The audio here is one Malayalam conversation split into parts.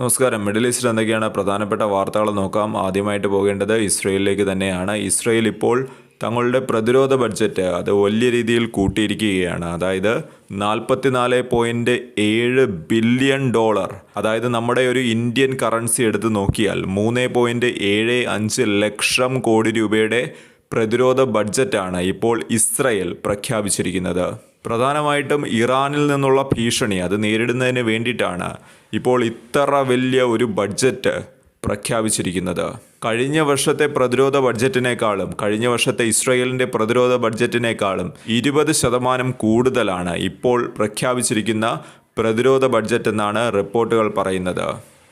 നമസ്കാരം. മിഡിൽ ഈസ്റ്റിൽ എന്തൊക്കെയാണ് പ്രധാനപ്പെട്ട വാർത്തകൾ നോക്കാം. ആദ്യമായിട്ട് പോകേണ്ടത് ഇസ്രയേലിലേക്ക് തന്നെയാണ്. ഇസ്രയേൽ ഇപ്പോൾ തങ്ങളുടെ പ്രതിരോധ ബഡ്ജറ്റ് അത് വലിയ രീതിയിൽ കൂട്ടിയിരിക്കുകയാണ്. അതായത് 44.7 ബില്യൺ ഡോളർ, അതായത് നമ്മുടെ ഒരു ഇന്ത്യൻ കറൻസി എടുത്ത് നോക്കിയാൽ 3.75 ലക്ഷം കോടി രൂപയുടെ പ്രതിരോധ ബഡ്ജറ്റാണ് ഇപ്പോൾ ഇസ്രയേൽ പ്രഖ്യാപിച്ചിരിക്കുന്നത്. പ്രധാനമായിട്ടും ഇറാനിൽ നിന്നുള്ള ഭീഷണി അത് നേരിടുന്നതിന് വേണ്ടിയിട്ടാണ് ഇപ്പോൾ ഇത്ര വലിയ ഒരു ബഡ്ജറ്റ് പ്രഖ്യാപിച്ചിരിക്കുന്നത്. കഴിഞ്ഞ വർഷത്തെ പ്രതിരോധ ബഡ്ജറ്റിനേക്കാളും കഴിഞ്ഞ വർഷത്തെ ഇസ്രയേലിൻ്റെ പ്രതിരോധ ബഡ്ജറ്റിനേക്കാളും 20% കൂടുതലാണ് ഇപ്പോൾ പ്രഖ്യാപിച്ചിരിക്കുന്ന പ്രതിരോധ ബഡ്ജറ്റ് എന്നാണ് റിപ്പോർട്ടുകൾ പറയുന്നത്.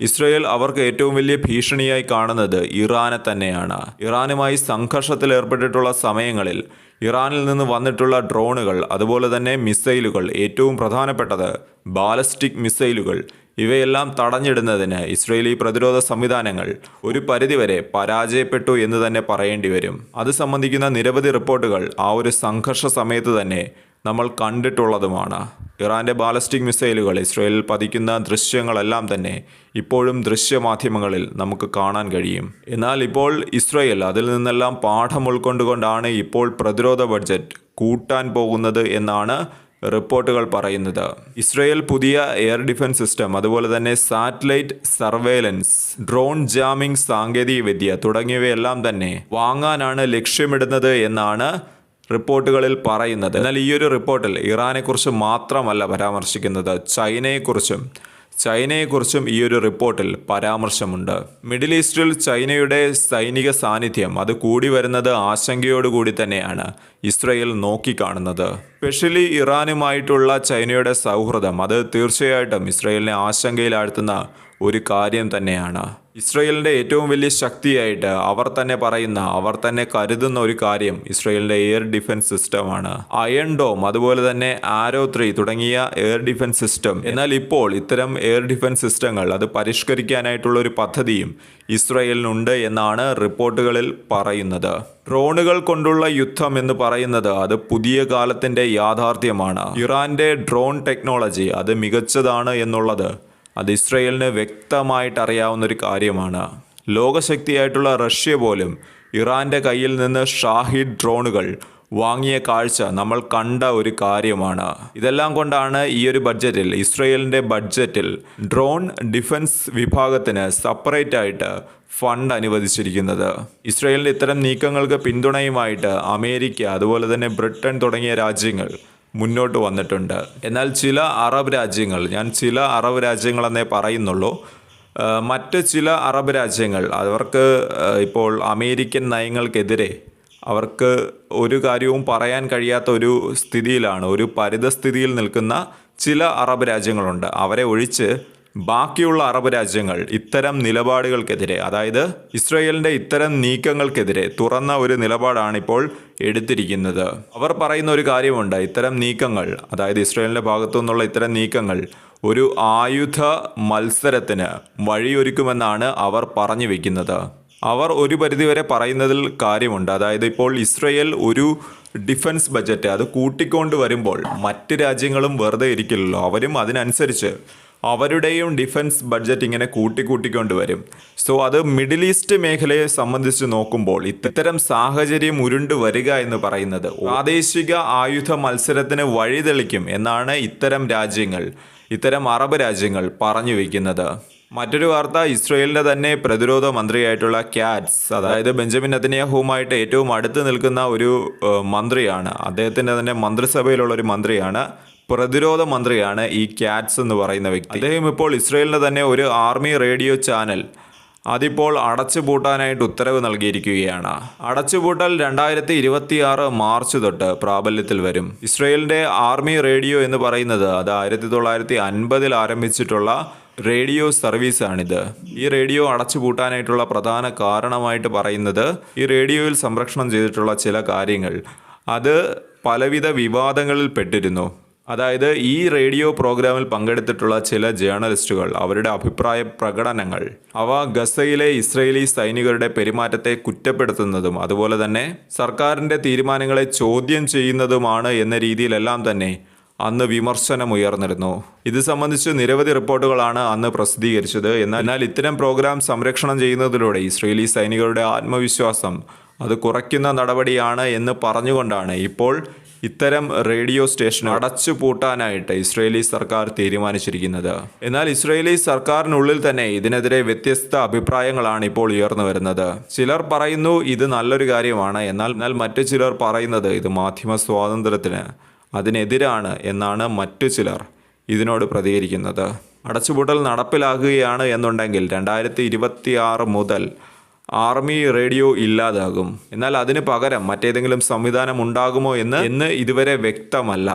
ഇസ്രയേൽ അവർക്ക് ഏറ്റവും വലിയ ഭീഷണിയായി കാണുന്നത് ഇറാനെ തന്നെയാണ്. ഇറാനുമായി സംഘർഷത്തിൽ ഏർപ്പെട്ടിട്ടുള്ള സമയങ്ങളിൽ ഇറാനിൽ നിന്ന് വന്നിട്ടുള്ള ഡ്രോണുകൾ, അതുപോലെ തന്നെ മിസൈലുകൾ, ഏറ്റവും പ്രധാനപ്പെട്ടത് ബാലസ്റ്റിക് മിസൈലുകൾ, ഇവയെല്ലാം തടഞ്ഞിടുന്നതിന് ഇസ്രയേലി പ്രതിരോധ സംവിധാനങ്ങൾ ഒരു പരിധിവരെ പരാജയപ്പെട്ടു എന്ന് തന്നെ പറയേണ്ടി വരും. അത് സംബന്ധിക്കുന്ന നിരവധി റിപ്പോർട്ടുകൾ ആ ഒരു സംഘർഷ സമയത്ത് തന്നെ നമ്മൾ കണ്ടിട്ടുള്ളതുമാണ്. ഇറാൻ്റെ ബാലസ്റ്റിക് മിസൈലുകൾ ഇസ്രയേലിൽ പതിക്കുന്ന ദൃശ്യങ്ങളെല്ലാം തന്നെ ഇപ്പോഴും ദൃശ്യമാധ്യമങ്ങളിൽ നമുക്ക് കാണാൻ കഴിയും. എന്നാൽ ഇപ്പോൾ ഇസ്രയേൽ അതിൽ നിന്നെല്ലാം പാഠം ഉൾക്കൊണ്ടുകൊണ്ടാണ് ഇപ്പോൾ പ്രതിരോധ ബഡ്ജറ്റ് കൂട്ടാൻ പോകുന്നത് എന്നാണ് റിപ്പോർട്ടുകൾ പറയുന്നത്. ഇസ്രയേൽ പുതിയ എയർ ഡിഫൻസ് സിസ്റ്റം, അതുപോലെ തന്നെ സാറ്റലൈറ്റ് സർവേലൻസ്, ഡ്രോൺ ജാമിംഗ് സാങ്കേതികവിദ്യ തുടങ്ങിയവയെല്ലാം തന്നെ വാങ്ങാനാണ് ലക്ഷ്യമിടുന്നത് എന്നാണ് റിപ്പോർട്ടുകളിൽ പറയുന്നത്. എന്നാൽ ഈ ഒരു റിപ്പോർട്ടിൽ ഇറാനെക്കുറിച്ച് മാത്രമല്ല പരാമർശിക്കുന്നത്, ചൈനയെക്കുറിച്ചും ഈ ഒരു റിപ്പോർട്ടിൽ പരാമർശമുണ്ട്. മിഡിൽ ഈസ്റ്റിൽ ചൈനയുടെ സൈനിക സാന്നിധ്യം അത് കൂടി വരുന്നത് ആശങ്കയോടുകൂടി തന്നെയാണ് ഇസ്രയേൽ നോക്കിക്കാണുന്നത്. സ്പെഷ്യലി ഇറാനുമായിട്ടുള്ള ചൈനയുടെ സൗഹൃദം അത് തീർച്ചയായിട്ടും ഇസ്രയേലിനെ ആശങ്കയിലാഴ്ത്തുന്ന ഒരു കാര്യം തന്നെയാണ്. ഇസ്രയേലിൻ്റെ ഏറ്റവും വലിയ ശക്തിയായിട്ട് അവർ തന്നെ കരുതുന്ന ഒരു കാര്യം ഇസ്രയേലിൻ്റെ എയർ ഡിഫൻസ് സിസ്റ്റമാണ്. അയൺ ഡോം, അതുപോലെ തന്നെ ആരോ 3 തുടങ്ങിയ എയർ ഡിഫൻസ് സിസ്റ്റം. എന്നാൽ ഇപ്പോൾ ഇത്തരം എയർ ഡിഫൻസ് സിസ്റ്റങ്ങൾ അത് പരിഷ്കരിക്കാനായിട്ടുള്ള ഒരു പദ്ധതിയും ഇസ്രയേലിനുണ്ട് എന്നാണ് റിപ്പോർട്ടുകളിൽ പറയുന്നത്. ഡ്രോണുകൾ കൊണ്ടുള്ള യുദ്ധം എന്ന് പറയുന്നത് അത് പുതിയ കാലത്തിൻ്റെ യാഥാർത്ഥ്യമാണ്. ഇറാൻ്റെ ഡ്രോൺ ടെക്നോളജി അത് മികച്ചതാണ് എന്നുള്ളത് അത് ഇസ്രയേലിന് വ്യക്തമായിട്ട് അറിയാവുന്ന ഒരു കാര്യമാണ്. ലോകശക്തിയായിട്ടുള്ള റഷ്യ പോലും ഇറാൻ്റെ കയ്യിൽ നിന്ന് ഷാഹിദ് ഡ്രോണുകൾ വാങ്ങിയ കാഴ്ച നമ്മൾ കണ്ട ഒരു കാര്യമാണ്. ഇതെല്ലാം കൊണ്ടാണ് ഈ ഒരു ബഡ്ജറ്റിൽ, ഇസ്രയേലിൻ്റെ ബഡ്ജറ്റിൽ ഡ്രോൺ ഡിഫൻസ് വിഭാഗത്തിന് സെപ്പറേറ്റ് ആയിട്ട് ഫണ്ട് അനുവദിച്ചിരിക്കുന്നത്. ഇസ്രയേലിൻ്റെ ഇത്തരം നീക്കങ്ങൾക്ക് പിന്തുണയുമായിട്ട് അമേരിക്ക, അതുപോലെ തന്നെ ബ്രിട്ടൻ തുടങ്ങിയ രാജ്യങ്ങൾ മുന്നോട്ട് വന്നിട്ടുണ്ട്. എന്നാൽ ചില അറബ് രാജ്യങ്ങളെന്നേ പറയുന്നുള്ളൂ. മറ്റ് ചില അറബ് രാജ്യങ്ങൾ അവർക്ക് ഇപ്പോൾ അമേരിക്കൻ നയങ്ങൾക്കെതിരെ അവർക്ക് ഒരു കാര്യവും പറയാൻ കഴിയാത്ത ഒരു സ്ഥിതിയിലാണ്, ഒരു പരിതസ്ഥിതിയിൽ നിൽക്കുന്ന ചില അറബ് രാജ്യങ്ങളുണ്ട്. അവരെ ഒഴിച്ച് ബാക്കിയുള്ള അറബ് രാജ്യങ്ങൾ ഇത്തരം നിലപാടുകൾക്കെതിരെ, അതായത് ഇസ്രയേലിൻ്റെ ഇത്തരം നീക്കങ്ങൾക്കെതിരെ തുറന്ന ഒരു നിലപാടാണ് ഇപ്പോൾ എടുത്തിരിക്കുന്നത്. അവർ പറയുന്ന ഒരു കാര്യമുണ്ട്, ഇത്തരം നീക്കങ്ങൾ, അതായത് ഇസ്രയേലിൻ്റെ ഭാഗത്തു നിന്നുള്ള ഇത്തരം നീക്കങ്ങൾ ഒരു ആയുധ മത്സരത്തിന് വഴിയൊരുക്കുമെന്നാണ് അവർ പറഞ്ഞു വയ്ക്കുന്നത്. അവർ ഒരു പരിധിവരെ പറയുന്നതിൽ കാര്യമുണ്ട്. അതായത് ഇപ്പോൾ ഇസ്രയേൽ ഒരു ഡിഫൻസ് ബഡ്ജറ്റ് അത് കൂട്ടിക്കൊണ്ട് വരുമ്പോൾ മറ്റ് രാജ്യങ്ങളും വെറുതെ ഇരിക്കില്ലല്ലോ. അവരും അതിനനുസരിച്ച് അവരുടെയും ഡിഫൻസ് ബഡ്ജറ്റ് ഇങ്ങനെ കൂട്ടിക്കൊണ്ട് വരും. സോ അത് മിഡിൽ ഈസ്റ്റ് മേഖലയെ സംബന്ധിച്ച് നോക്കുമ്പോൾ ഇത്തരം സാഹചര്യം ഉരുണ്ടു വരിക എന്ന് പറയുന്നത് പ്രാദേശിക ആയുധ മത്സരത്തിന് വഴിതെളിക്കും എന്നാണ് ഇത്തരം അറബ് രാജ്യങ്ങൾ പറഞ്ഞു വയ്ക്കുന്നത്. മറ്റൊരു വാർത്ത, ഇസ്രയേലിൻ്റെ തന്നെ പ്രതിരോധ മന്ത്രിയായിട്ടുള്ള കാറ്റ്സ്, അതായത് ബെഞ്ചമിൻ നെതന്യാഹുവുമായിട്ട് ഏറ്റവും അടുത്ത് നിൽക്കുന്ന ഒരു മന്ത്രിയാണ്, അദ്ദേഹത്തിൻ്റെ തന്നെ മന്ത്രിസഭയിലുള്ള ഒരു മന്ത്രിയാണ്, പ്രതിരോധ മന്ത്രിയാണ് ഈ കാറ്റ്സ് എന്ന് പറയുന്ന വ്യക്തി. അദ്ദേഹം ഇപ്പോൾ ഇസ്രയേലിൻ്റെ തന്നെ ഒരു ആർമി റേഡിയോ ചാനൽ അതിപ്പോൾ അടച്ചുപൂട്ടാനായിട്ട് ഉത്തരവ് നൽകിയിരിക്കുകയാണ്. അടച്ചുപൂട്ടൽ 2026 മാർച്ച് തൊട്ട് പ്രാബല്യത്തിൽ വരും. ഇസ്രയേലിൻ്റെ ആർമി റേഡിയോ എന്ന് പറയുന്നത് അത് 1950 ആരംഭിച്ചിട്ടുള്ള റേഡിയോ സർവീസാണിത്. ഈ റേഡിയോ അടച്ചുപൂട്ടാനായിട്ടുള്ള പ്രധാന കാരണമായിട്ട് പറയുന്നത് ഈ റേഡിയോയിൽ സംപ്രേഷണം ചെയ്തിട്ടുള്ള ചില കാര്യങ്ങൾ അത് പലവിധ വിവാദങ്ങളിൽ പെട്ടിരുന്നു. അതായത് ഈ റേഡിയോ പ്രോഗ്രാമിൽ പങ്കെടുത്തിട്ടുള്ള ചില ജേർണലിസ്റ്റുകൾ അവരുടെ അഭിപ്രായ പ്രകടനങ്ങൾ അവ ഗസയിലെ ഇസ്രയേലി സൈനികരുടെ പെരുമാറ്റത്തെ കുറ്റപ്പെടുത്തുന്നതും അതുപോലെ തന്നെ സർക്കാരിൻ്റെ തീരുമാനങ്ങളെ ചോദ്യം ചെയ്യുന്നതുമാണ് എന്ന രീതിയിലെല്ലാം തന്നെ അന്ന് വിമർശനമുയർന്നിരുന്നു. ഇത് സംബന്ധിച്ച് നിരവധി റിപ്പോർട്ടുകളാണ് അന്ന് പ്രസിദ്ധീകരിച്ചത്. എന്നാൽ ഇത്തരം പ്രോഗ്രാം സംരക്ഷണം ചെയ്യുന്നതിലൂടെ ഇസ്രയേലി സൈനികരുടെ ആത്മവിശ്വാസം അത് കുറയ്ക്കുന്ന നടപടിയാണ് എന്ന് പറഞ്ഞുകൊണ്ടാണ് ഇപ്പോൾ ഇത്തരം റേഡിയോ സ്റ്റേഷൻ അടച്ചു പൂട്ടാനായിട്ട് ഇസ്രയേലി സർക്കാർ തീരുമാനിച്ചിരിക്കുന്നത്. എന്നാൽ ഇസ്രയേലി സർക്കാരിനുള്ളിൽ തന്നെ ഇതിനെതിരെ വ്യത്യസ്ത അഭിപ്രായങ്ങളാണ് ഇപ്പോൾ ഉയർന്നു വരുന്നത്. ചിലർ പറയുന്നു ഇത് നല്ലൊരു കാര്യമാണ്, എന്നാൽ മറ്റു ചിലർ പറയുന്നത് ഇത് മാധ്യമ സ്വാതന്ത്ര്യത്തിന് അതിനെതിരാണ് എന്നാണ് മറ്റു ചിലർ ഇതിനോട് പ്രതികരിക്കുന്നത്. അടച്ചുപൂട്ടൽ നടപ്പിലാക്കുകയാണ് എന്നുണ്ടെങ്കിൽ 2026 മുതൽ ആർമി റേഡിയോ ഇല്ലാതാകും. എന്നാൽ അതിന് പകരം മറ്റേതെങ്കിലും സംവിധാനം ഉണ്ടാകുമോ എന്ന് ഇതുവരെ വ്യക്തമല്ല.